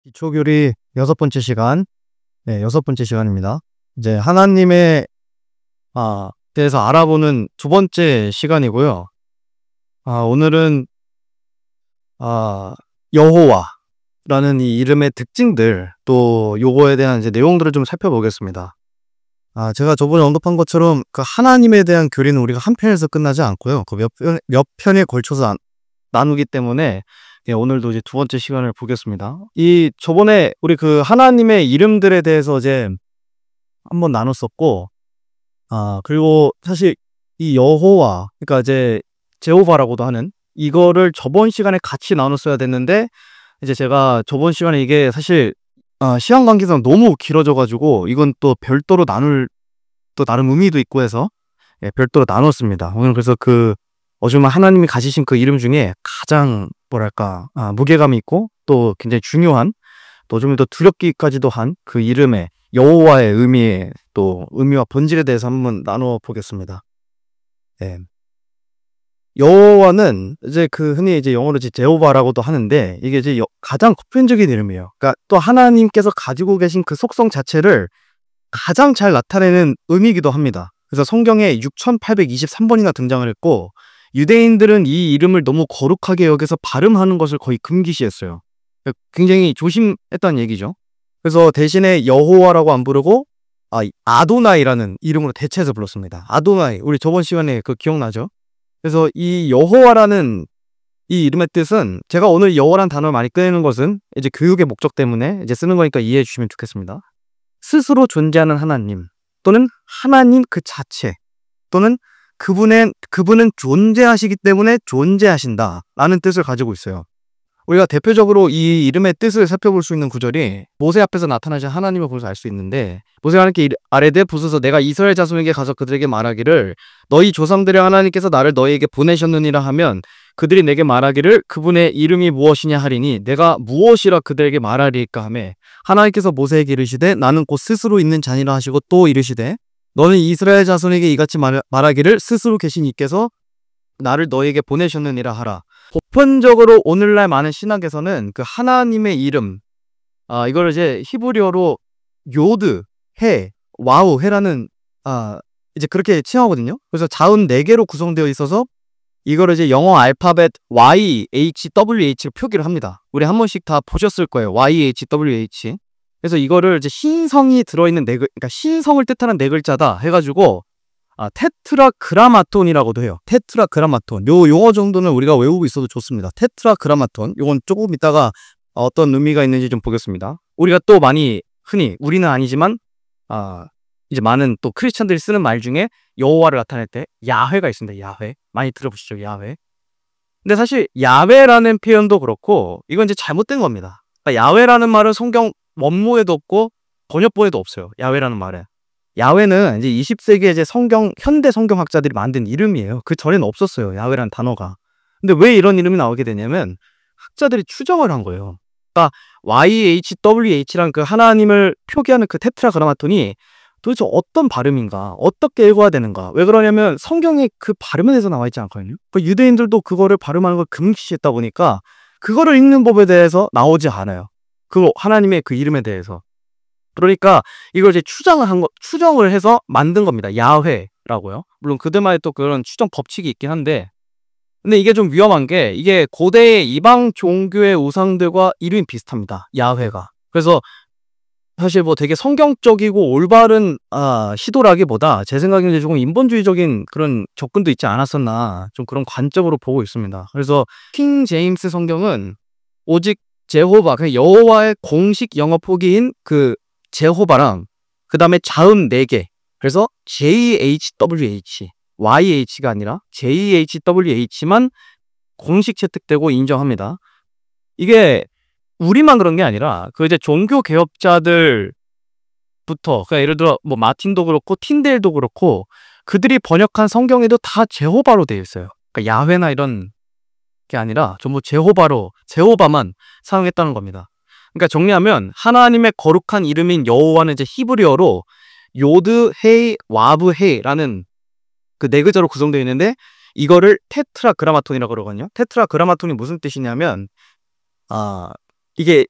기초교리 6번째 시간, 네, 6번째 시간입니다. 이제 하나님의 대해서 알아보는 2번째 시간이고요. 오늘은 여호와라는 이 이름의 특징들, 또 요거에 대한 이제 내용들을 좀 살펴보겠습니다. 제가 저번에 언급한 것처럼 그 하나님에 대한 교리는 우리가 한 편에서 끝나지 않고요. 그 몇 편에 걸쳐서 나누기 때문에 오늘도 이제 2번째 시간을 보겠습니다. 저번에 우리 그 하나님의 이름들에 대해서 이제 한번 나눴었고, 그리고 사실 이 여호와, 그러니까 이제 제호바라고도 하는 이거를 저번 시간에 같이 나눴어야 됐는데, 이제 제가 저번 시간에 이게 사실 시간 관계상 너무 길어져가지고 이건 또 별도로 나눌 또 나름 의미도 있고 해서 별도로 나눴습니다. 오늘 그래서 정말 하나님이 가지신 그 이름 중에 가장 뭐랄까 무게감이 있고 또 굉장히 중요한, 또 좀 더 두렵기까지도 한 그 이름의 여호와의 의미와 본질에 대해서 한번 나눠 보겠습니다. 여호와는 이제 흔히 이제 영어로 이제 제호바라고도 하는데, 이게 이제 가장 보편적인 이름이에요. 그러니까 또 하나님께서 가지고 계신 그 속성 자체를 가장 잘 나타내는 의미이기도 합니다. 그래서 성경에 6823번이나 등장을 했고, 유대인들은 이 이름을 너무 거룩하게 여겨서 발음하는 것을 거의 금기시했어요. 굉장히 조심했다는 얘기죠. 그래서 대신에 여호와라고 안 부르고 아도나이라는 이름으로 대체해서 불렀습니다. 아도나이, 우리 저번 시간에 기억나죠? 그래서 이 여호와라는 이 이름의 뜻은, 제가 오늘 여호와라는 단어를 많이 꺼내는 것은 이제 교육의 목적 때문에 이제 쓰는 거니까 이해해 주시면 좋겠습니다. 스스로 존재하는 하나님, 또는 하나님 그 자체, 또는 그분은 존재하시기 때문에 존재하신다 라는 뜻을 가지고 있어요. 우리가 대표적으로 이 이름의 뜻을 살펴볼 수 있는 구절이 모세 앞에서 나타나신 하나님을 보면서 알 수 있는데, 모세가 하나님께 아뢰되 부수서 내가 이스라엘 자손에게 가서 그들에게 말하기를 너희 조상들의 하나님께서 나를 너희에게 보내셨느니라 하면 그들이 내게 말하기를 그분의 이름이 무엇이냐 하리니 내가 무엇이라 그들에게 말하리까 하매, 하나님께서 모세에게 이르시되 나는 곧 스스로 있는 자니라 하시고 또 이르시되 너는 이스라엘 자손에게 이같이 말하기를 스스로 계신 이께서 나를 너희에게 보내셨느니라 하라. 보편적으로 오늘날 많은 신학에서는 그 하나님의 이름, 이걸 이제 히브리어로 요드, 해, 와우, 해라는 이제 그렇게 칭하거든요. 그래서 자음 4개로 구성되어 있어서 이걸 이제 영어 알파벳 YHWH로 표기를 합니다. 우리 한 번씩 다 보셨을 거예요. YHWH. 그래서 이거를 이제 신성이 들어있는 그러니까 신성을 뜻하는 4글자다 해가지고 테트라그라마톤이라고도 해요. 테트라그라마톤. 요 용어 정도는 우리가 외우고 있어도 좋습니다. 테트라그라마톤. 요건 조금 이따가 어떤 의미가 있는지 좀 보겠습니다. 우리가 또 많이 흔히, 우리는 아니지만 이제 많은 또 크리스천들이 쓰는 말 중에 여호와를 나타낼 때 야훼가 있습니다. 야훼. 많이 들어보시죠, 야훼. 근데 사실 야훼라는 표현도 그렇고 이건 이제 잘못된 겁니다. 그러니까 야훼라는 말은 성경 원모에도 없고 번역본에도 없어요. 야훼라는 말은. 야훼는 이제 20세기에 이제 현대 성경학자들이 만든 이름이에요. 그 전에는 없었어요, 야훼라는 단어가. 근데 왜 이런 이름이 나오게 되냐면 학자들이 추정을 한 거예요. 그러니까 YHWH란 그 하나님을 표기하는 그 테트라그라마톤이 도대체 어떤 발음인가, 어떻게 읽어야 되는가. 왜 그러냐면 성경에 그 발음에 대해서 나와 있지 않거든요. 그 유대인들도 그거를 발음하는 걸 금기시했다 보니까 그거를 읽는 법에 대해서 나오지 않아요. 하나님의 그 이름에 대해서. 그러니까 이걸 이제 추정을 해서 만든 겁니다. 야훼라고요. 물론 그들만의 또 그런 추정 법칙이 있긴 한데, 근데 이게 좀 위험한 게, 이게 고대의 이방 종교의 우상들과 이름이 비슷합니다, 야훼가. 그래서 사실 되게 성경적이고 올바른 시도라기보다 제 생각에는 조금 인본주의적인 그런 접근도 있지 않았었나, 좀 그런 관점으로 보고 있습니다. 그래서 킹 제임스 성경은 오직 제호바, 그 여호와의 공식 영어 표기인 그 제호바랑 그 다음에 자음 4개, 그래서 JHWH, YH가 아니라 JHWH만 공식 채택되고 인정합니다. 이게 우리만 그런 게 아니라 이제 종교 개혁자들부터, 그러니까 예를 들어 마틴도 그렇고 틴데일도 그렇고 그들이 번역한 성경에도 다 제호바로 되어 있어요. 그러니까 야훼나 이런 게 아니라 전부 제호바만 사용했다는 겁니다. 그러니까 정리하면 하나님의 거룩한 이름인 여호와는 이제 히브리어로 요드, 헤이, 와브, 헤이라는 그 4글자로 구성되어 있는데, 이거를 테트라그라마톤이라고 그러거든요. 테트라그라마톤이 무슨 뜻이냐면 이게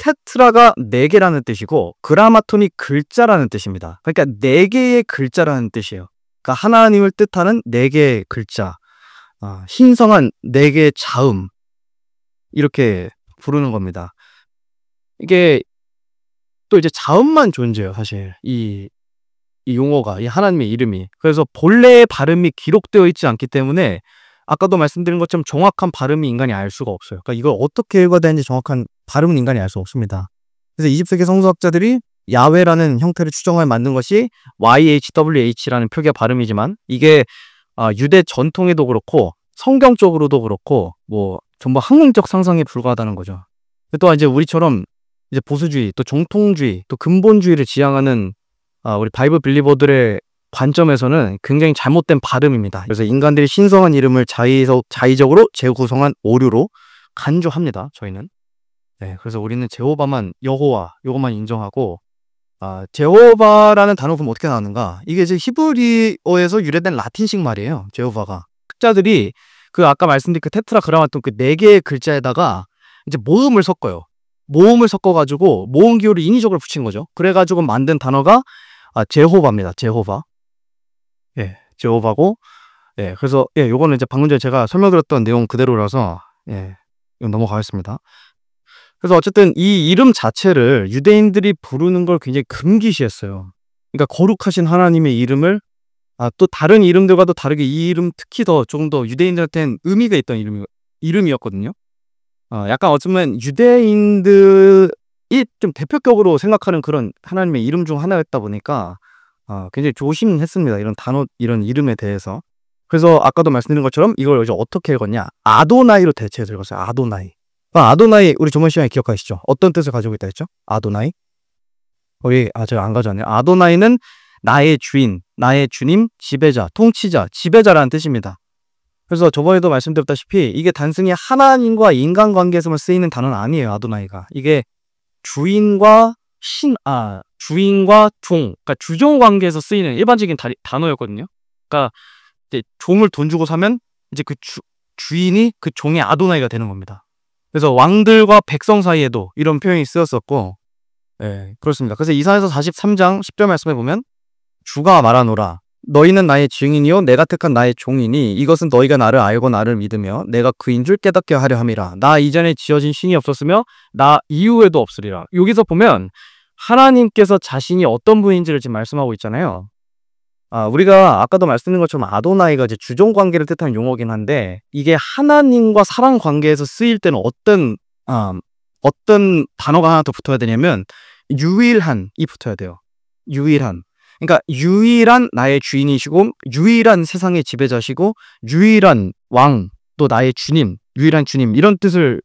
테트라가 4개라는 뜻이고 그라마톤이 글자라는 뜻입니다. 그러니까 4개의 글자라는 뜻이에요. 그러니까 하나님을 뜻하는 4개의 글자, 신성한 4개의 자음, 이렇게 부르는 겁니다. 이게 또 이제 자음만 존재해요, 사실. 이 용어가, 이 하나님의 이름이. 그래서 본래의 발음이 기록되어 있지 않기 때문에 아까도 말씀드린 것처럼 정확한 발음이 인간이 알 수가 없어요. 그러니까 이걸 어떻게 읽어야 되는지 정확한 발음은 인간이 알 수 없습니다. 그래서 20세기 성서학자들이 야훼라는 형태를 추정하여 만든 것이 YHWH라는 표기의 발음이지만 이게 유대 전통에도 그렇고 성경적으로도 그렇고 뭐 전부 학문적 상상에 불과하다는 거죠. 또한 이제 우리처럼 이제 보수주의, 또 정통주의, 또 근본주의를 지향하는 우리 바이블 빌리버들의 관점에서는 굉장히 잘못된 발음입니다. 그래서 인간들이 신성한 이름을 자의적으로 재구성한 오류로 간주합니다. 저희는. 네, 그래서 우리는 제호바만, 여호와 요것만 인정하고, 제호바라는 단어 보면 어떻게 나오는가? 이게 이제 히브리어에서 유래된 라틴식 말이에요. 제호바가. 학자들이 그 아까 말씀드린 그 테트라그라마톤 그 4개의 글자에다가 이제 모음을 섞어요. 모음을 섞어가지고 모음 기호를 인위적으로 붙인 거죠. 그래가지고 만든 단어가 제호바입니다. 제호바. 예, 제호바고, 예, 그래서, 예, 요거는 이제 방금 전에 제가 설명드렸던 내용 그대로라서, 예, 이건 넘어가겠습니다. 그래서 어쨌든 이 이름 자체를 유대인들이 부르는 걸 굉장히 금기시했어요. 그러니까 거룩하신 하나님의 이름을, 또 다른 이름들과도 다르게 이 이름 특히 조금 더 유대인들한테는 의미가 있던 이름이었거든요. 약간 어쩌면 유대인들이 좀 대표격으로 생각하는 그런 하나님의 이름 중 하나였다 보니까, 굉장히 조심했습니다. 이런 단어, 이런 이름에 대해서. 그래서 아까도 말씀드린 것처럼 이걸 이제 어떻게 읽었냐? 아도나이로 대체해서 읽었어요. 아도나이. 아도나이, 우리 저번 시간에 기억하시죠? 어떤 뜻을 가지고 있다 했죠? 아도나이? 제가 안 가져왔네요. 아도나이는 나의 주인, 나의 주님, 지배자, 통치자, 지배자라는 뜻입니다. 그래서 저번에도 말씀드렸다시피 이게 단순히 하나님과 인간 관계에서만 쓰이는 단어는 아니에요. 아도나이가. 이게 주인과 주인과 종, 그러니까 주종 관계에서 쓰이는 일반적인 단어였거든요. 그러니까 이제 종을 돈 주고 사면 이제 그 주인이 그 종의 아도나이가 되는 겁니다. 그래서 왕들과 백성 사이에도 이런 표현이 쓰였었고, 예, 그렇습니다. 그래서 이사야서 43장 10절 말씀해 보면 주가 말하노라. 너희는 나의 증인이요 내가 택한 나의 종이니 이것은 너희가 나를 알고 나를 믿으며 내가 그인 줄 깨닫게 하려 함이라. 나 이전에 지어진 신이 없었으며 나 이후에도 없으리라. 여기서 보면 하나님께서 자신이 어떤 분인지를 지금 말씀하고 있잖아요. 우리가 아까도 말씀드린 것처럼 아도나이가 이제 주종 관계를 뜻하는 용어긴 한데 이게 하나님과 사랑 관계에서 쓰일 때는 어떤 단어가 하나 더 붙어야 되냐면 유일한이 붙어야 돼요. 유일한. 그러니까 유일한 나의 주인이시고 유일한 세상의 지배자시고 유일한 왕, 또 나의 주님, 유일한 주님 이런 뜻으로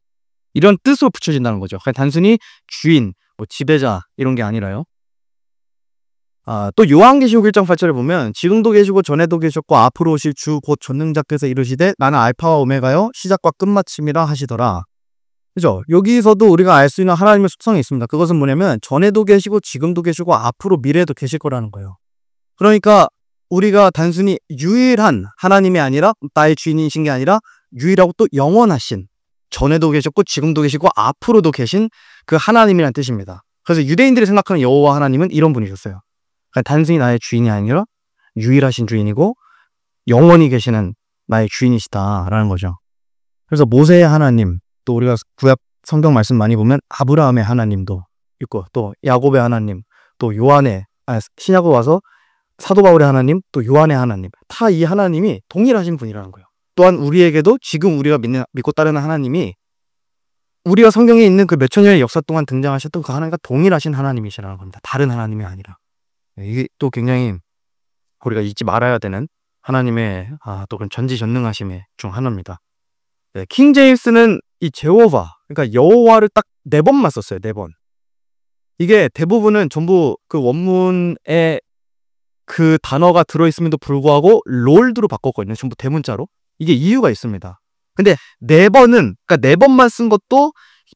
붙여진다는 거죠. 그냥 단순히 주인, 뭐 지배자 이런 게 아니라요. 또 요한계시록 1장 8절에 보면 지금도 계시고 전에도 계셨고 앞으로 오실 주 곧 전능자께서 이르시되 나는 알파와 오메가요 시작과 끝마침이라 하시더라. 그죠? 여기서도 우리가 알 수 있는 하나님의 속성이 있습니다. 그것은 뭐냐면 전에도 계시고 지금도 계시고 앞으로 미래에도 계실 거라는 거예요. 그러니까 우리가 단순히 유일한 하나님이 아니라 나의 주인이신 게 아니라 유일하고 또 영원하신, 전에도 계셨고 지금도 계시고 앞으로도 계신 그 하나님이라는 뜻입니다. 그래서 유대인들이 생각하는 여호와 하나님은 이런 분이셨어요. 그러니까 단순히 나의 주인이 아니라 유일하신 주인이고 영원히 계시는 나의 주인이시다라는 거죠. 그래서 모세의 하나님, 또 우리가 구약 성경 말씀 많이 보면 아브라함의 하나님도 있고 또 야곱의 하나님, 또 신약으로 와서 사도 바울의 하나님, 또 요한의 하나님, 다 이 하나님이 동일하신 분이라는 거예요. 또한 우리에게도 지금 우리가 믿고 따르는 하나님이 우리가 성경에 있는 그 몇천 년의 역사 동안 등장하셨던 그 하나님과 동일하신 하나님이시라는 겁니다. 다른 하나님이 아니라. 이게 또 굉장히 우리가 잊지 말아야 되는 하나님의 또 그런 전지전능하심의 중 하나입니다. 네, 킹 제임스는 이 제호바, 그러니까 여호와를 딱 4번만 썼어요. 4번. 이게 대부분은 전부 그 원문에 그 단어가 들어있음에도 불구하고 롤드로 바꿨거든요. 전부 대문자로. 이게 이유가 있습니다. 근데 4번은, 그러니까 4번만 쓴 것도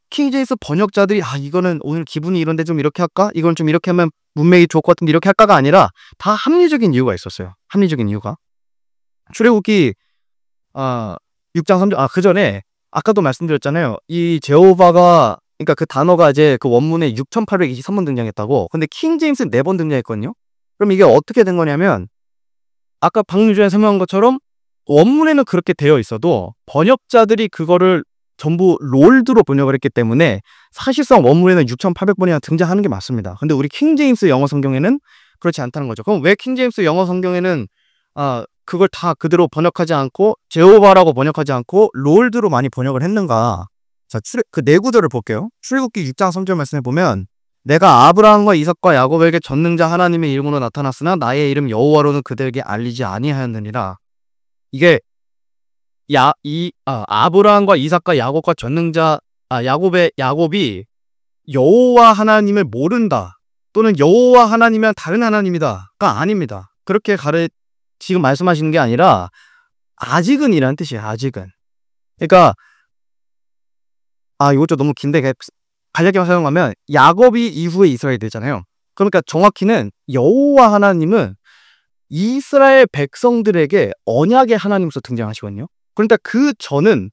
킹 제임스 번역자들이 이거는 오늘 기분이 이런데 좀 이렇게 할까? 이건 좀 이렇게 하면 문맥이 좋을 것 같은데 이렇게 할까가 아니라 다 합리적인 이유가 있었어요. 합리적인 이유가. 출애굽기 6장 3절, 그 전에 아까도 말씀드렸잖아요. 이 제호바가 그러니까 그 단어가 이제 그 원문에 6,823번 등장했다고. 근데 킹 제임스는 4번 등장했거든요. 그럼 이게 어떻게 된 거냐면 아까 방금 전에 설명한 것처럼 원문에는 그렇게 되어 있어도 번역자들이 그거를 전부 롤드로 번역을 했기 때문에 사실상 원문에는 6,800번이나 등장하는 게 맞습니다. 근데 우리 킹 제임스 영어 성경에는 그렇지 않다는 거죠. 그럼 왜 킹 제임스 영어 성경에는 그걸 다 그대로 번역하지 않고 제호바라고 번역하지 않고 롤드로 많이 번역을 했는가? 자, 그 네 구절을 볼게요. 출애굽기 6장 3절 말씀해 보면 내가 아브라함과 이삭과 야곱에게 전능자 하나님의 이름으로 나타났으나 나의 이름 여호와로는 그들에게 알리지 아니하였느니라. 이게 아브라함과 이삭과 야곱과 전능자 야곱이 여호와 하나님을 모른다 또는 여호와 하나님이란 다른 하나님이다가 아닙니다. 그렇게 지금 말씀하시는 게 아니라 아직은 이라는 뜻이에요. 아직은. 그러니까 이거 좀 너무 긴데 간략하게 설명하면 야곱이 이후에 이스라엘이 되잖아요. 그러니까 정확히는 여호와 하나님은 이스라엘 백성들에게 언약의 하나님으로서 등장하시거든요. 그러니까 그 전은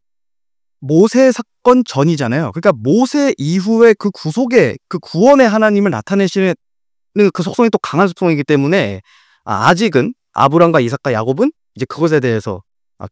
모세 사건 전이잖아요. 그러니까 모세 이후에 그 구속의 그 구원의 하나님을 나타내시는 그 속성이 또 강한 속성이기 때문에 아직은 아브람과 이삭과 야곱은 이제 그것에 대해서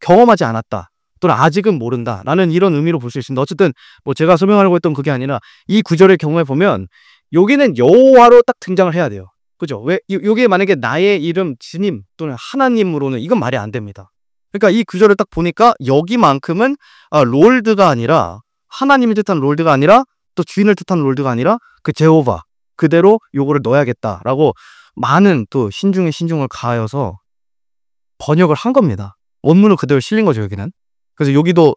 경험하지 않았다 또는 아직은 모른다 라는 이런 의미로 볼 수 있습니다. 어쨌든 뭐 제가 설명하려고 했던 그게 아니라 이 구절의 경우에 보면 여기는 여호와로 딱 등장을 해야 돼요. 그죠? 왜 요게 만약에 나의 이름 주님 또는 하나님으로는 이건 말이 안 됩니다. 그러니까 이 구절을 딱 보니까 여기만큼은 롤드가 아니라 하나님을 뜻한 롤드가 아니라 또 주인을 뜻한 롤드가 아니라 그 제호바 그대로 요거를 넣어야겠다라고 많은 또 신중에 신중을 가하여서 번역을 한 겁니다. 원문을 그대로 실린 거죠, 여기는. 그래서 여기도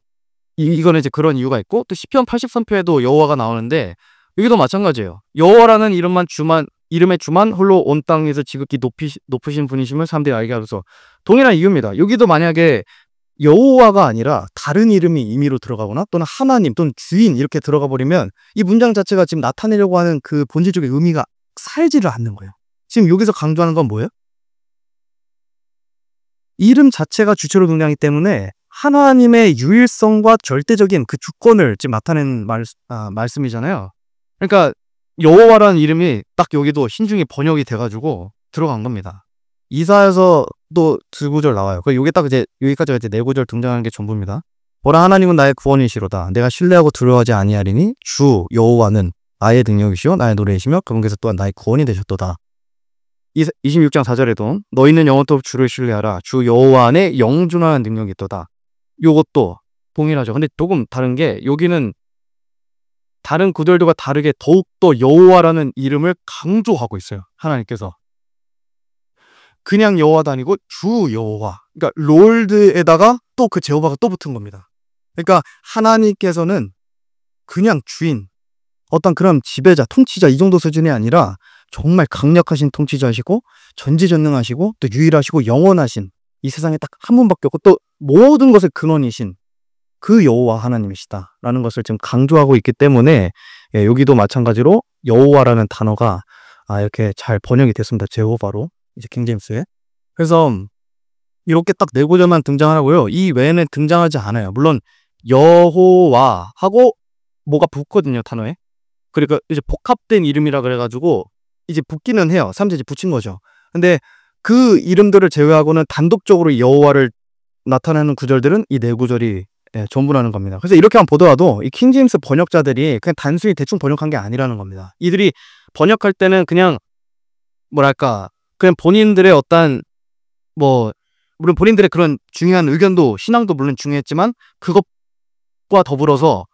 이거는 이제 그런 이유가 있고 또 시편 83편에도 여호와가 나오는데 여기도 마찬가지예요. 여호와라는 이름의 주만 홀로 온 땅에서 지극히 높으신 분이심을 사람들이 알게 하소서. 동일한 이유입니다. 여기도 만약에 여호와가 아니라 다른 이름이 임의로 들어가거나 또는 하나님 또는 주인 이렇게 들어가 버리면 이 문장 자체가 지금 나타내려고 하는 그 본질적인 의미가 살지를 않는 거예요. 지금 여기서 강조하는 건 뭐예요? 이름 자체가 주체로 등장하기 때문에 하나님의 유일성과 절대적인 그 주권을 지금 나타내는 말씀이잖아요. 그러니까 여호와라는 이름이 딱 여기도 신중히 번역이 돼가지고 들어간 겁니다. 이사야서도 2구절 나와요. 여기 딱 이제 여기까지가 이제 4구절 등장하는 게 전부입니다. 보라 하나님은 나의 구원이시로다. 내가 신뢰하고 두려워하지 아니하리니 주 여호와는 나의 능력이시오 나의 노래이시며 그분께서 또한 나의 구원이 되셨도다. 26장 4절에도 너희는 영원토록 주를 신뢰하라. 주 여호와 안에 영존하는 능력이 있도다. 요것도 동일하죠. 근데 조금 다른 게 여기는 다른 구절들과 다르게 더욱더 여호와라는 이름을 강조하고 있어요. 하나님께서. 그냥 여호와도 아니고 주 여호와. 그러니까 롤드에다가 또 그 제호바가 또 붙은 겁니다. 그러니까 하나님께서는 그냥 주인, 어떤 그런 지배자, 통치자 이 정도 수준이 아니라 정말 강력하신 통치자이시고 전지전능하시고 또 유일하시고 영원하신 이 세상에 딱 한 분밖에 없고 또 모든 것의 근원이신 그 여호와 하나님이시다라는 것을 지금 강조하고 있기 때문에 여기도 마찬가지로 여호와라는 단어가 이렇게 잘 번역이 됐습니다. 제호바로 이제 킹 제임스에. 그래서 이렇게 딱 4구절만 등장하고요. 이 외에는 등장하지 않아요. 물론 여호와 하고 뭐가 붙거든요, 단어에. 그러니까 이제 복합된 이름이라 그래가지고 이제 붙기는 해요. 사람들이 이제 붙인 거죠. 근데 그 이름들을 제외하고는 단독적으로 여호와를 나타내는 구절들은 이 4구절이 전부라는 겁니다. 그래서 이렇게만 보더라도 이 킹 제임스 번역자들이 그냥 단순히 대충 번역한 게 아니라는 겁니다. 이들이 번역할 때는 그냥 뭐랄까 그냥 본인들의 물론 본인들의 그런 중요한 의견도 신앙도 물론 중요했지만 그것과 더불어서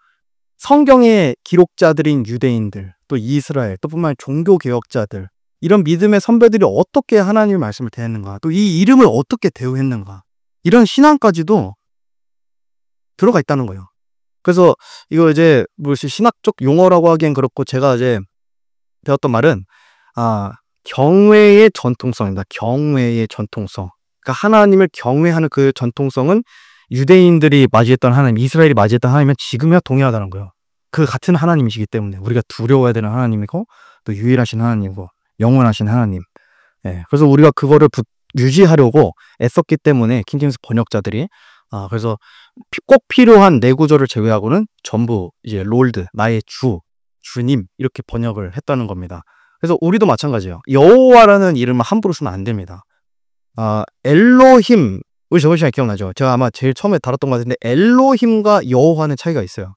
성경의 기록자들인 유대인들 또 이스라엘 또 뿐만 아니라 종교개혁자들 이런 믿음의 선배들이 어떻게 하나님의 말씀을 대했는가 또 이 이름을 어떻게 대우했는가 이런 신앙까지도 들어가 있다는 거예요. 그래서 이거 이제 신학적 용어라고 하기엔 그렇고 제가 이제 배웠던 말은 경외의 전통성입니다. 경외의 전통성. 그러니까 하나님을 경외하는 그 전통성은 유대인들이 맞이했던 하나님, 이스라엘이 맞이했던 하나님은 지금이야 동일하다는 거예요. 그 같은 하나님이시기 때문에 우리가 두려워해야 되는 하나님이고 또 유일하신 하나님이고 영원하신 하나님. 그래서 우리가 그거를 유지하려고 애썼기 때문에 킹 제임스 번역자들이 그래서 꼭 필요한 4구절을 제외하고는 전부 이제 롤드, 나의 주, 주님 이렇게 번역을 했다는 겁니다. 그래서 우리도 마찬가지예요. 여호와라는 이름을 함부로 쓰면 안 됩니다. 엘로힘, 우리 저번 시간에 기억나죠? 제가 아마 제일 처음에 다뤘던 것 같은데 엘로힘과 여호와는 차이가 있어요.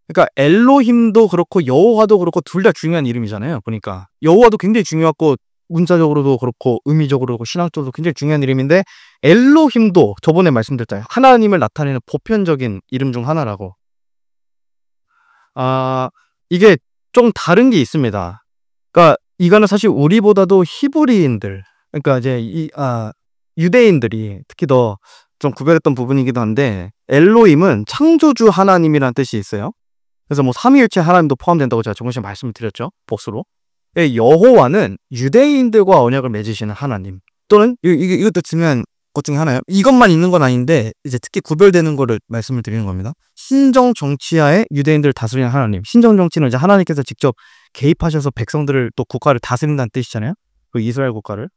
그러니까 엘로힘도 그렇고 여호와도 그렇고 둘 다 중요한 이름이잖아요. 보니까 여호와도 굉장히 중요하고 문자적으로도 그렇고 의미적으로 그렇고 신학적으로도 굉장히 중요한 이름인데 엘로힘도 저번에 말씀드렸잖아요. 하나님을 나타내는 보편적인 이름 중 하나라고. 이게 좀 다른 게 있습니다. 그러니까 이거는 사실 우리보다도 히브리인들, 그러니까 이제 유대인들이 특히 더 좀 구별했던 부분이기도 한데 엘로힘은 창조주 하나님이라는 뜻이 있어요. 그래서 뭐 삼위일체 하나님도 포함된다고 제가 저번 시간에 말씀을 드렸죠. 복수로. 여호와는 유대인들과 언약을 맺으시는 하나님 또는 이것도 중요한 것 중에 하나예요. 이것만 있는 건 아닌데 이제 특히 구별되는 거를 말씀을 드리는 겁니다. 신정 정치하에 유대인들을 다스리는 하나님. 신정 정치는 이제 하나님께서 직접 개입하셔서 백성들을 또 국가를 다스린다는 뜻이잖아요. 그 이스라엘 국가를.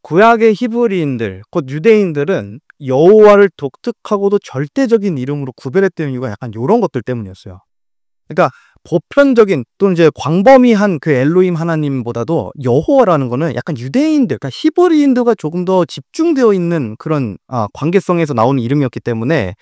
구약의 히브리인들, 곧 유대인들은 여호와를 독특하고도 절대적인 이름으로 구별했던 이유가 약간 이런 것들 때문이었어요. 그러니까 보편적인 또는 이제 광범위한 그 엘로힘 하나님보다도 여호와라는 거는 약간 유대인들, 그러니까 히브리인들과 조금 더 집중되어 있는 그런 관계성에서 나오는 이름이었기 때문에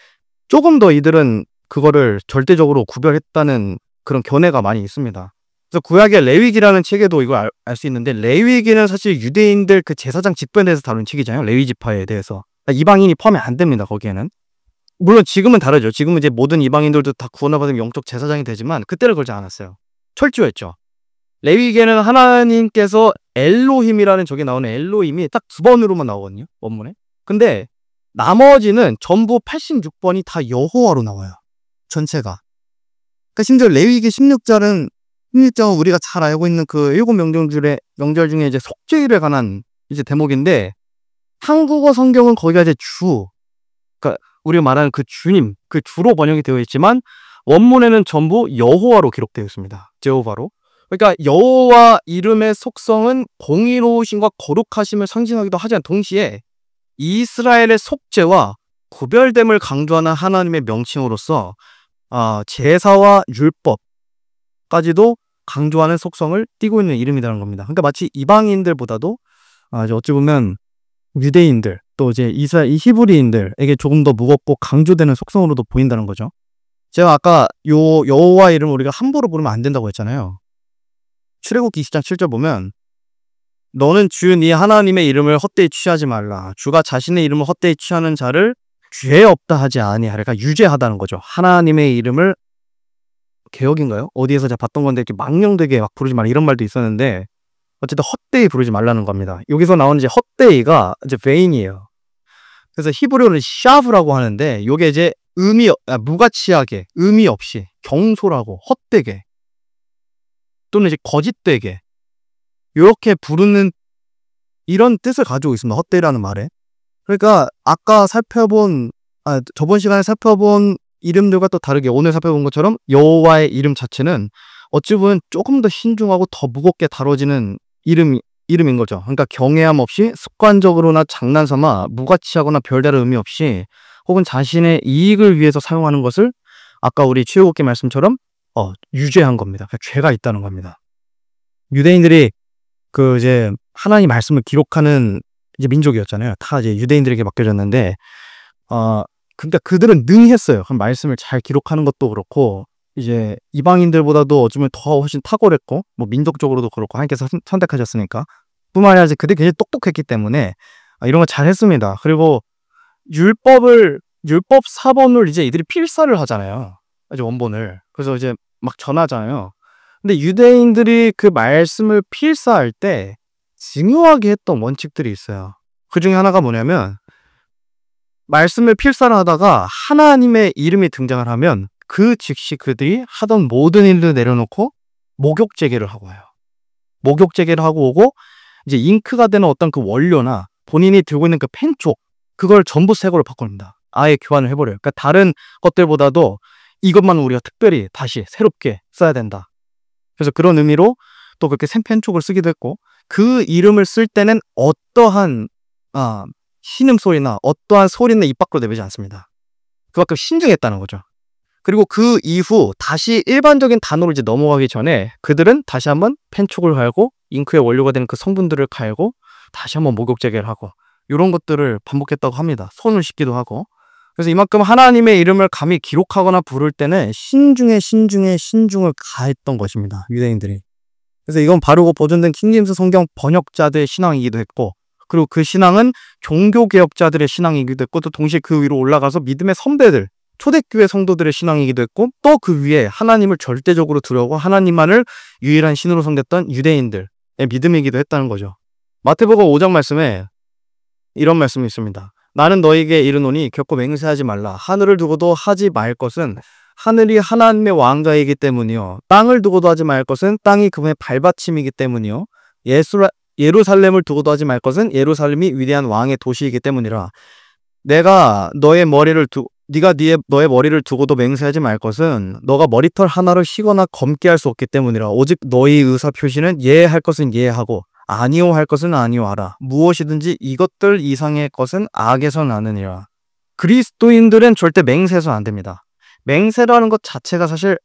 조금 더 이들은 그거를 절대적으로 구별했다는 그런 견해가 많이 있습니다. 그래서 구약의 레위기라는 책에도 이걸 알 수 있는데 레위기는 사실 유대인들 그 제사장 직분에 대해서 다룬 책이잖아요. 레위 지파에 대해서. 이방인이 포함이 안 됩니다. 거기에는. 물론 지금은 다르죠. 지금은 이제 모든 이방인들도 다 구원을 받으면 영적 제사장이 되지만 그때는 그러지 않았어요. 철저했죠. 레위기에는 하나님께서 엘로힘이라는 저게 나오는 엘로힘이 딱 2번으로만 나오거든요. 원문에. 근데 나머지는 전부 86번이 다 여호와로 나와요. 전체가. 그러니까 심지어 레위기 16장은 우리가 잘 알고 있는 그 7명절 중에 이제 속죄일에 관한 이제 대목인데 한국어 성경은 거기가 이제 그러니까 우리가 말하는 그 주님, 그 주로 번역이 되어 있지만 원문에는 전부 여호와로 기록되어 있습니다. 제호바로. 그러니까 여호와 이름의 속성은 공의로우심과 거룩하심을 상징하기도 하지만 동시에 이스라엘의 속죄와 구별됨을 강조하는 하나님의 명칭으로서 제사와 율법까지도 강조하는 속성을 띠고 있는 이름이라는 겁니다. 그러니까 마치 이방인들보다도 어찌 보면 유대인들 또 이제 이 히브리인들에게 조금 더 무겁고 강조되는 속성으로도 보인다는 거죠. 제가 아까 여호와 이름을 우리가 함부로 부르면 안 된다고 했잖아요. 출애굽기 20장 7절 보면 너는 주 네 하나님의 이름을 헛되이 취하지 말라. 주가 자신의 이름을 헛되이 취하는 자를 죄 없다 하지 아니하리라. 그러니까 유죄하다는 거죠. 하나님의 이름을 개혁인가요? 어디에서 제가 봤던 건데 이렇게 망령되게 막 부르지 말라 이런 말도 있었는데 어쨌든 헛되이 부르지 말라는 겁니다. 여기서 나오는 이제 헛되이가 이제 vain이에요. 그래서 히브리어는 샤브라고 하는데 요게 이제 무가치하게 의미 없이 경솔하고 헛되게 또는 이제 거짓되게 이렇게 부르는 이런 뜻을 가지고 있습니다. 헛되이라는 말에. 그러니까 아까 저번 시간에 살펴본 이름들과 또 다르게 오늘 살펴본 것처럼 여호와의 이름 자체는 어찌 보면 조금 더 신중하고 더 무겁게 다뤄지는 이름인 거죠. 그러니까 경외함 없이 습관적으로나 장난삼아 무가치하거나 별다른 의미 없이 혹은 자신의 이익을 위해서 사용하는 것을 아까 우리 출애굽기 말씀처럼 유죄한 겁니다. 그러니까 죄가 있다는 겁니다. 유대인들이 그 이제 하나님 말씀을 기록하는 이제 민족이었잖아요. 다 이제 유대인들에게 맡겨졌는데 그러니까 그들은 능했어요. 그 말씀을 잘 기록하는 것도 그렇고 이제 이방인들보다도 어쩌면 더 훨씬 탁월했고 뭐 민족적으로도 그렇고 하나님께서 선택하셨으니까 뿐만 아니라 그들이 굉장히 똑똑했기 때문에 이런 거 잘했습니다. 그리고 율법 4번을 이제 이들이 필사를 하잖아요. 이제 원본을. 그래서 이제 막 전하잖아요. 근데 유대인들이 그 말씀을 필사할 때 중요하게 했던 원칙들이 있어요. 그 중에 하나가 뭐냐면 말씀을 필사를 하다가 하나님의 이름이 등장을 하면 그 즉시 그들이 하던 모든 일을 내려놓고 목욕제계를 하고 와요. 목욕제계를 하고 오고 이제 잉크가 되는 어떤 그 원료나 본인이 들고 있는 그 펜촉 그걸 전부 새 거로 바꿉니다. 아예 교환을 해버려요. 그러니까 다른 것들보다도 이것만 우리가 특별히 다시 새롭게 써야 된다. 그래서 그런 의미로 또 그렇게 새 펜촉을 쓰기도 했고 그 이름을 쓸 때는 어떠한 신음소리나 어떠한 소리는 입 밖으로 내뱉지 않습니다. 그만큼 신중했다는 거죠. 그리고 그 이후 다시 일반적인 단어로 이제 넘어가기 전에 그들은 다시 한번 펜촉을 갈고 잉크의 원료가 되는 그 성분들을 갈고 다시 한번 목욕 재개를 하고 이런 것들을 반복했다고 합니다. 손을 씻기도 하고. 그래서 이만큼 하나님의 이름을 감히 기록하거나 부를 때는 신중에 신중을 가했던 것입니다. 유대인들이. 그래서 이건 바르고 보존된 킹제임스 성경 번역자들의 신앙이기도 했고, 그리고 그 신앙은 종교개혁자들의 신앙이기도 했고, 또 동시에 그 위로 올라가서 믿음의 선배들, 초대교회 성도들의 신앙이기도 했고, 또 그 위에 하나님을 절대적으로 두려워하고 하나님만을 유일한 신으로 섬겼던 유대인들의 믿음이기도 했다는 거죠. 마태복음 5장 말씀에 이런 말씀이 있습니다. 나는 너에게 이르노니 결코 맹세하지 말라. 하늘을 두고도 하지 말 것은 하늘이 하나님의 왕좌이기 때문이요. 땅을 두고도 하지 말 것은 땅이 그분의 발받침이기 때문이요. 예루살렘을 두고도 하지 말 것은 예루살렘이 위대한 왕의 도시이기 때문이라. 네가 너의 머리를 두고도 맹세하지 말 것은 너가 머리털 하나를 쉬거나 검게 할 수 없기 때문이라. 오직 너희 의사 표시는 예할 것은 예하고 아니오 할 것은 아니오 하라. 무엇이든지 이것들 이상의 것은 악에서 나느니라. 그리스도인들은 절대 맹세해서는 안 됩니다. 맹세라는 것 자체가 사실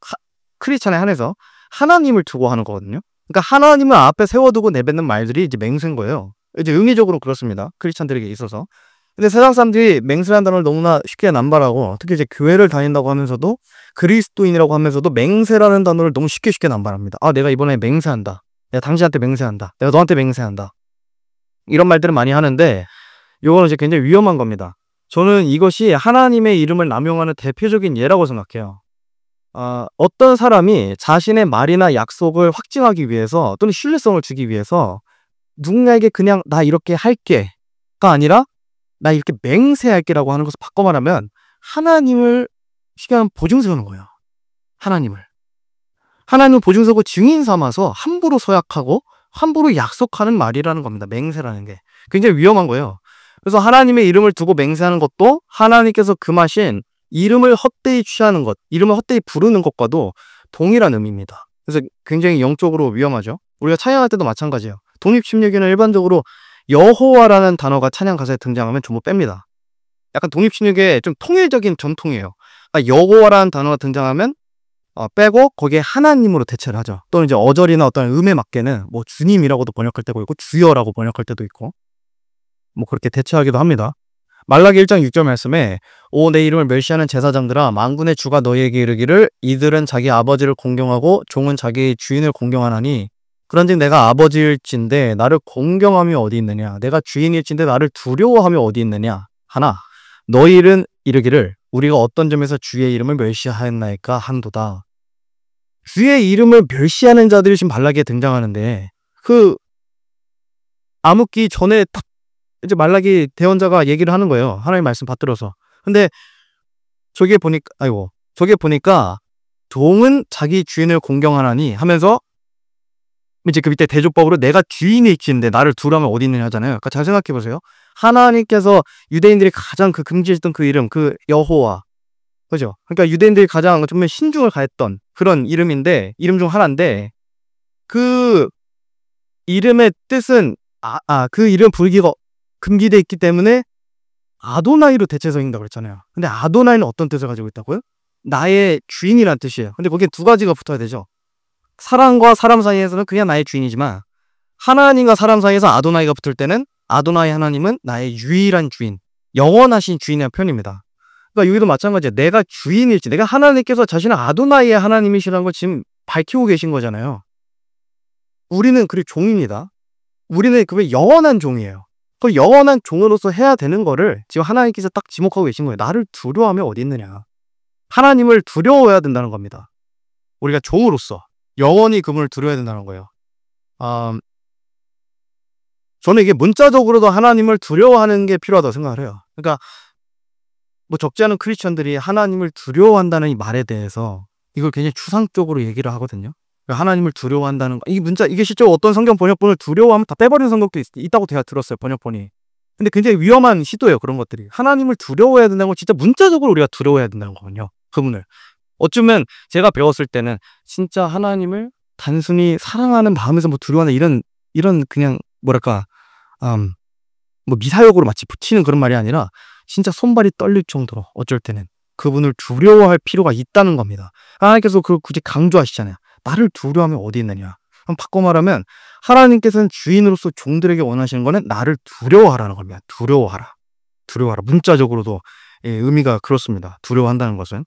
크리스찬에 한해서 하나님을 두고 하는 거거든요. 그러니까 하나님을 앞에 세워두고 내뱉는 말들이 이제 맹세인 거예요. 이제 의미적으로 그렇습니다. 크리스찬들에게 있어서. 근데 세상 사람들이 맹세라는 단어를 너무나 쉽게 남발하고, 특히 이제 교회를 다닌다고 하면서도 그리스도인이라고 하면서도 맹세라는 단어를 너무 쉽게 남발합니다. 아, 내가 이번에 맹세한다. 내가 당신한테 맹세한다. 내가 너한테 맹세한다. 이런 말들을 많이 하는데 이거는 이제 굉장히 위험한 겁니다. 저는 이것이 하나님의 이름을 남용하는 대표적인 예라고 생각해요. 어떤 사람이 자신의 말이나 약속을 확증하기 위해서 또는 신뢰성을 주기 위해서 누군가에게 그냥 나 이렇게 할게가 아니라 나 이렇게 맹세할게라고 하는 것을 바꿔 말하면 하나님을 쉽게 하면 보증 세우는 거예요. 하나님을 보증서고 증인 삼아서 함부로 서약하고 함부로 약속하는 말이라는 겁니다. 맹세라는 게 굉장히 위험한 거예요. 그래서 하나님의 이름을 두고 맹세하는 것도 하나님께서 금하신 이름을 헛되이 취하는 것, 이름을 헛되이 부르는 것과도 동일한 의미입니다. 그래서 굉장히 영적으로 위험하죠. 우리가 찬양할 때도 마찬가지예요. 독립침례교는 일반적으로 여호와라는 단어가 찬양 가사에 등장하면 전부 뺍니다. 약간 독립침례교의 좀 통일적인 전통이에요. 그러니까 여호와라는 단어가 등장하면 빼고 거기에 하나님으로 대체를 하죠. 또는 이제 어절이나 어떤 음에 맞게는 뭐 주님이라고도 번역할 때도 있고 주여라고 번역할 때도 있고 뭐 그렇게 대체하기도 합니다. 말라기 1장 6절 말씀에 오 내 이름을 멸시하는 제사장들아 만군의 주가 너희에게 이르기를 이들은 자기 아버지를 공경하고 종은 자기 주인을 공경하나니 그런즉 내가 아버지일진데 나를 공경함이 어디 있느냐 내가 주인일진데 나를 두려워함이 어디 있느냐 하나 너희는 이르기를 우리가 어떤 점에서 주의 이름을 멸시하였나이까 한도다. 주의 이름을 멸시하는 자들이 지금 말라기에 등장하는데 그 암흑기 전에 딱 이제 말라기 대언자가 얘기를 하는 거예요. 하나님 말씀 받들어서. 근데 저기에 보니까 종은 자기 주인을 공경하나니 하면서 이제 그 밑에 대조법으로 내가 주인일진데 나를 두라면 어디 있느냐 하잖아요. 그러니까 잘 생각해 보세요. 하나님께서 유대인들이 가장 그 금지했던 그 이름, 그 여호와, 그죠? 그러니까 유대인들이 가장 정말 신중을 가했던 그런 이름인데, 이름 중 하나인데, 그 이름의 뜻은 그 이름 부르기가 금기되어 있기 때문에 아도나이로 대체해서 읽는다고 그랬잖아요. 근데 아도나이는 어떤 뜻을 가지고 있다고요? 나의 주인이란 뜻이에요. 근데 거기에 두 가지가 붙어야 되죠. 사람과 사람 사이에서는 그냥 나의 주인이지만 하나님과 사람 사이에서 아도나이가 붙을 때는 아도나이 하나님은 나의 유일한 주인, 영원하신 주인이라는 표현입니다. 그러니까 여기도 마찬가지예요. 내가 주인일지, 내가 하나님께서 자신은 아도나이의 하나님이시라는 걸 지금 밝히고 계신 거잖아요. 우리는 그리 종입니다. 우리는 그의 영원한 종이에요. 그 영원한 종으로서 해야 되는 거를 지금 하나님께서 딱 지목하고 계신 거예요. 나를 두려워하면 어디 있느냐. 하나님을 두려워해야 된다는 겁니다. 우리가 종으로서 영원히 그분을 두려워야 된다는 거예요. 저는 이게 문자적으로도 하나님을 두려워하는 게 필요하다고 생각을 해요. 그러니까 뭐 적지 않은 크리스천들이 하나님을 두려워한다는 이 말에 대해서 이걸 굉장히 추상적으로 얘기를 하거든요. 하나님을 두려워한다는 거. 이게 실제로 어떤 성경 번역본을 두려워하면 다 빼버리는 성경도 있다고 제가 들었어요. 번역본이. 근데 굉장히 위험한 시도예요. 그런 것들이. 하나님을 두려워해야 된다는 건 진짜 문자적으로 우리가 두려워해야 된다는 거거든요. 그분을. 어쩌면 제가 배웠을 때는 진짜 하나님을 단순히 사랑하는 마음에서 뭐 두려워하는 이런 그냥 뭐랄까 뭐 미사역으로 마치 붙이는 그런 말이 아니라 진짜 손발이 떨릴 정도로 어쩔 때는 그분을 두려워할 필요가 있다는 겁니다. 하나님께서 그걸 굳이 강조하시잖아요. 나를 두려워하면 어디 있느냐. 그럼 바꿔 말하면 하나님께서는 주인으로서 종들에게 원하시는 거는 나를 두려워하라는 겁니다. 두려워하라. 두려워하라. 문자적으로도 의미가 그렇습니다. 두려워한다는 것은.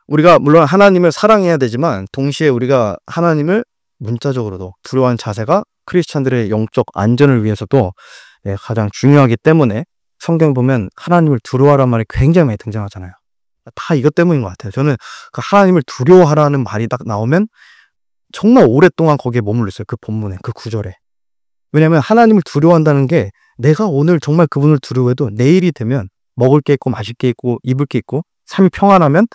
우리가 물론 하나님을 사랑해야 되지만 동시에 우리가 하나님을 문자적으로도 두려워하는 자세가 크리스찬들의 영적 안전을 위해서도 가장 중요하기 때문에 성경 보면 하나님을 두려워하라는 말이 굉장히 많이 등장하잖아요. 다 이것 때문인 것 같아요. 저는 그 하나님을 두려워하라는 말이 딱 나오면 정말 오랫동안 거기에 머물러 있어요. 그 본문에, 그 구절에. 왜냐하면 하나님을 두려워한다는 게 내가 오늘 정말 그분을 두려워해도 내일이 되면 먹을 게 있고 마실 게 있고 입을 게 있고 삶이 평안하면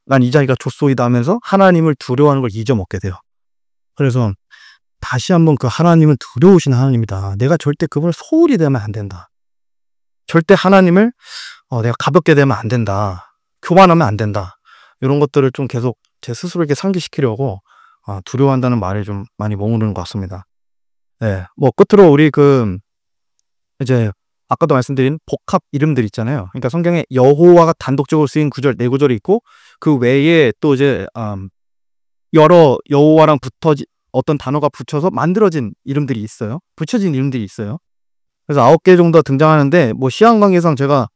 난 이 자리가 좋소이다 하면서 하나님을 두려워하는 걸 잊어먹게 돼요. 그래서 다시 한번 그 하나님은 두려우신 하나님이다. 내가 절대 그분을 소홀히 대하면 안 된다. 절대 하나님을 내가 가볍게 대하면 안 된다. 교만하면 안 된다. 이런 것들을 좀 계속 제 스스로에게 상기시키려고 두려워한다는 말에 좀 많이 머무르는 것 같습니다. 네, 뭐 끝으로 우리 이제 아까도 말씀드린 복합 이름들 있잖아요. 그러니까 성경에 여호와가 단독적으로 쓰인 구절, 네 구절이 있고 그 외에 또 이제 여러 여호와랑 어떤 단어가 붙여서 만들어진 이름들이 있어요. 붙여진 이름들이 있어요. 그래서 9개 정도 등장하는데 뭐 시간 관계상 제가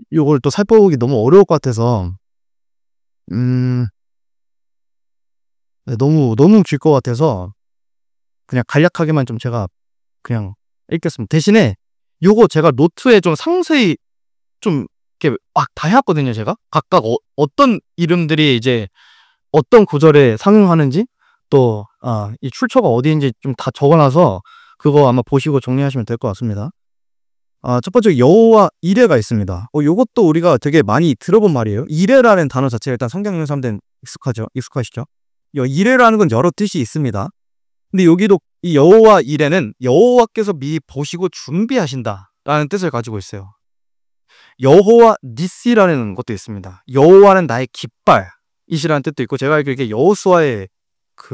이걸 또 살펴보기 너무 어려울 것 같아서 너무 길 것 같아서 그냥 간략하게만 좀 제가 그냥 읽겠습니다. 대신에 요거 제가 노트에 좀 상세히 좀 이렇게 막 다 해왔거든요. 제가 각각 어떤 이름들이 이제 어떤 구절에 상응하는지 또 이 출처가 어디인지 좀 다 적어놔서 그거 아마 보시고 정리하시면 될 것 같습니다. 첫 번째 여호와 이레가 있습니다. 요것도 우리가 되게 많이 들어본 말이에요. 이레라는 단어 자체가 일단 성경 읽는 사람들은 익숙하시죠? 이레라는 건 여러 뜻이 있습니다. 근데 여기도 이 여호와 이레는 여호와께서 미리 보시고 준비하신다라는 뜻을 가지고 있어요. 여호와 니시라는 것도 있습니다. 여호와는 나의 깃발이시라는 뜻도 있고 제가 알기로 여호수아에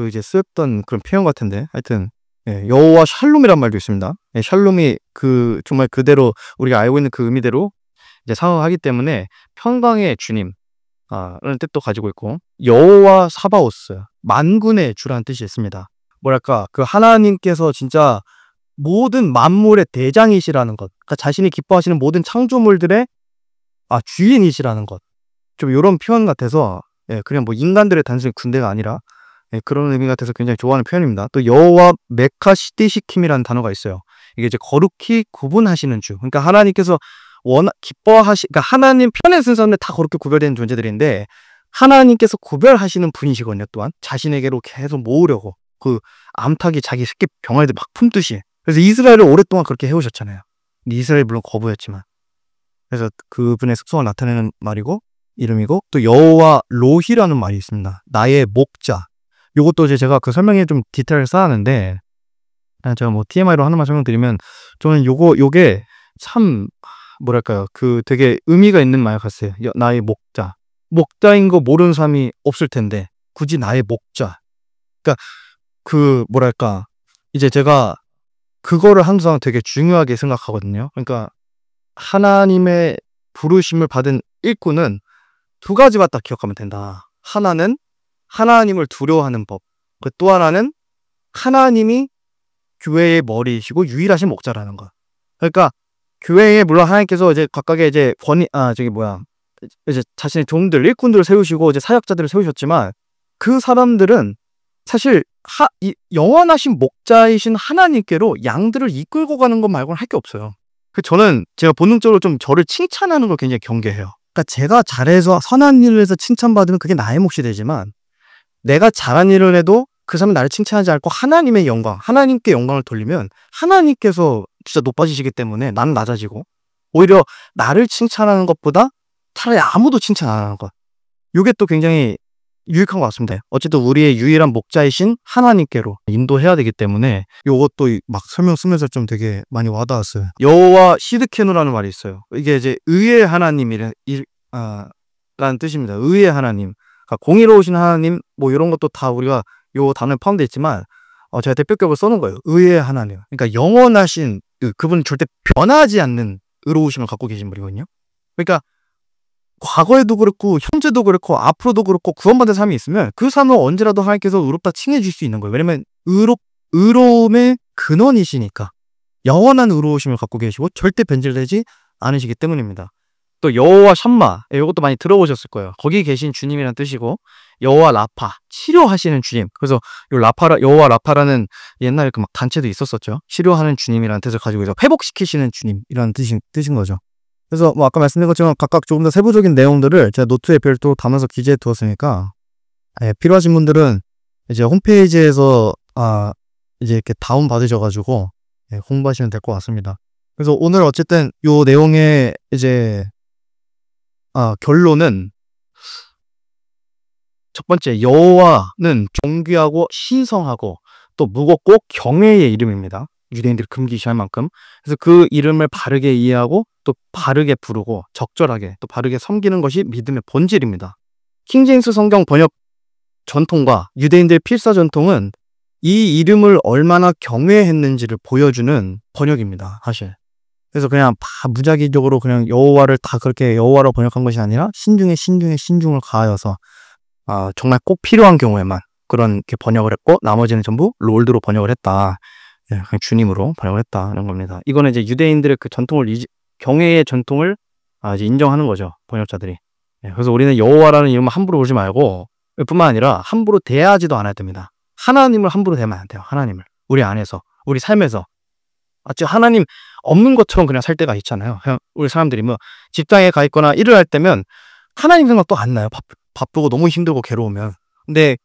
이제 쓰였던 그런 표현 같은데 하여튼 여호와 샬롬이란 말도 있습니다. 샬롬이 정말 그대로 우리가 알고 있는 그 의미대로 이제 상응하기 때문에 평강의 주님 라는 뜻도 가지고 있고 여호와 사바오스 만군의 주라는 뜻이 있습니다. 뭐랄까 그 하나님께서 진짜 모든 만물의 대장이시라는 것, 그러니까 자신이 기뻐하시는 모든 창조물들의 주인이시라는 것, 좀 이런 표현 같아서 그냥 뭐 인간들의 단순히 군대가 아니라 그런 의미 같아서 굉장히 좋아하는 표현입니다. 또 여호와 메카시디시킴이라는 단어가 있어요. 이게 이제 거룩히 구분하시는 주. 그러니까 하나님께서 그러니까 하나님 편에 쓴 사람들 다 거룩히 구별되는 존재들인데 하나님께서 구별하시는 분이시거든요. 또한 자신에게로 계속 모으려고 그 암탉이 자기 새끼 병아리들 막 품듯이. 그래서 이스라엘을 오랫동안 그렇게 해오셨잖아요. 근데 이스라엘이 물론 거부했지만. 그래서 그분의 특성을 나타내는 말이고 이름이고 또 여호와 로히라는 말이 있습니다. 나의 목자. 요것도 이제 제가 설명에 좀 디테일을 쌓았는데 제가 뭐 TMI로 하나만 설명드리면 저는 요게 참 뭐랄까요 되게 의미가 있는 말 같아요. 나의 목자. 목자인 거 모르는 사람이 없을 텐데 굳이 나의 목자. 그러니까 뭐랄까 이제 제가 그거를 항상 되게 중요하게 생각하거든요. 그러니까 하나님의 부르심을 받은 일꾼은 두 가지만 딱 기억하면 된다. 하나는 하나님을 두려워하는 법. 또 하나는 하나님이 교회의 머리이시고 유일하신 목자라는 것. 그러니까 교회에 물론 하나님께서 이제 각각의 이제 이제 자신의 종들, 일꾼들을 세우시고 이제 사역자들을 세우셨지만 그 사람들은 사실 영원하신 목자이신 하나님께로 양들을 이끌고 가는 것 말고는 할 게 없어요. 저는 제가 본능적으로 좀 저를 칭찬하는 걸 굉장히 경계해요. 그러니까 제가 잘해서 선한 일을 해서 칭찬받으면 그게 나의 몫이 되지만 내가 잘한 일을 해도 그 사람은 나를 칭찬하지 않고 하나님의 영광, 하나님께 영광을 돌리면 하나님께서 진짜 높아지시기 때문에 나는 낮아지고 오히려 나를 칭찬하는 것보다 차라리 아무도 칭찬 안 하는 것. 이게 또 굉장히 유익한 것 같습니다. 어쨌든 우리의 유일한 목자이신 하나님께로 인도해야 되기 때문에 요것도 막 설명 쓰면서 좀 되게 많이 와닿았어요. 여호와 시드케누라는 말이 있어요. 이게 이제 의의 하나님이라는 뜻입니다. 의의 하나님. 그러니까 공의로우신 하나님 뭐 이런 것도 다 우리가 요 단어에 포함되어 있지만 제가 대표격으로 써놓은 거예요. 의의 하나님. 그러니까 영원하신 그분은 절대 변하지 않는 의로우심을 갖고 계신 분이거든요. 그러니까 과거에도 그렇고 현재도 그렇고 앞으로도 그렇고 구원받은 삶이 있으면 그 삶은 언제라도 하나님께서 의롭다 칭해 줄 수 있는 거예요. 왜냐면 의로움의 근원이시니까. 영원한 의로우심을 갖고 계시고 절대 변질되지 않으시기 때문입니다. 또 여호와 샴마, 이것도 많이 들어보셨을 거예요. 거기 계신 주님이란 뜻이고, 여호와 라파, 치료하시는 주님. 그래서 여호와 라파라는 옛날에 그 막 단체도 있었었죠. 치료하는 주님이라는 뜻을 가지고 있어 회복시키시는 주님이라는 뜻인 거죠. 그래서 뭐 아까 말씀드린 것처럼 각각 조금 더 세부적인 내용들을 제가 노트에 별도로 담아서 기재해 두었으니까, 필요하신 분들은 이제 홈페이지에서 이제 이렇게 다운 받으셔가지고 공부하시면 될 것 같습니다. 그래서 오늘 어쨌든 요 내용의 이제 결론은, 첫 번째, 여호와는 존귀하고 신성하고 또 무겁고 경외의 이름입니다. 유대인들이 금기시할 만큼. 그래서 그 이름을 바르게 이해하고 또 바르게 부르고 적절하게 또 바르게 섬기는 것이 믿음의 본질입니다. 킹제임스 성경 번역 전통과 유대인들의 필사 전통은 이 이름을 얼마나 경외했는지를 보여주는 번역입니다, 사실. 그래서 그냥 무작위적으로 그냥 여호와를 다 그렇게 여호와로 번역한 것이 아니라 신중을 가하여서 정말 꼭 필요한 경우에만 그렇게 번역을 했고, 나머지는 전부 롤드로 번역을 했다. 그냥 주님으로 번역을 했다는 겁니다. 이거는 이제 유대인들의 그 경외의 전통을 이제 인정하는 거죠, 번역자들이. 그래서 우리는 여호와라는 이름을 함부로 부르지 말고, 뿐만 아니라 함부로 대하지도 않아야 됩니다. 하나님을 함부로 대하면 안 돼요. 하나님을 우리 안에서, 우리 삶에서 하나님 없는 것처럼 그냥 살 때가 있잖아요. 그냥 우리 사람들이 뭐 직장에 가 있거나 일을 할 때면 하나님 생각도 안 나요. 바쁘고 너무 힘들고 괴로우면. 근데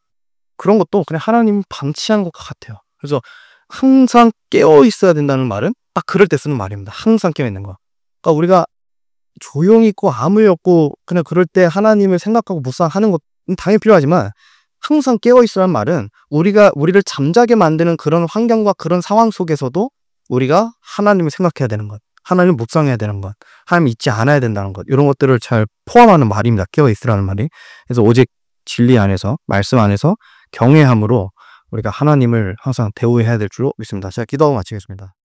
그런 것도 그냥 하나님 방치하는 것 같아요. 그래서 항상 깨어 있어야 된다는 말은 딱 그럴 때 쓰는 말입니다. 항상 깨어 있는 거. 그러니까 우리가 조용히 있고 아무 일 없고 그냥 그럴 때 하나님을 생각하고 묵상하는 것은 당연히 필요하지만, 항상 깨어 있으라는 말은 우리를 잠자게 만드는 그런 환경과 그런 상황 속에서도 우리가 하나님을 생각해야 되는 것, 하나님을 묵상해야 되는 것, 하나님 잊지 않아야 된다는 것, 이런 것들을 잘 포함하는 말입니다. 깨어 있으라는 말이. 그래서 오직 진리 안에서, 말씀 안에서 경외함으로 우리가 하나님을 항상 대우해야 될 줄로 믿습니다. 제가 기도하고 마치겠습니다.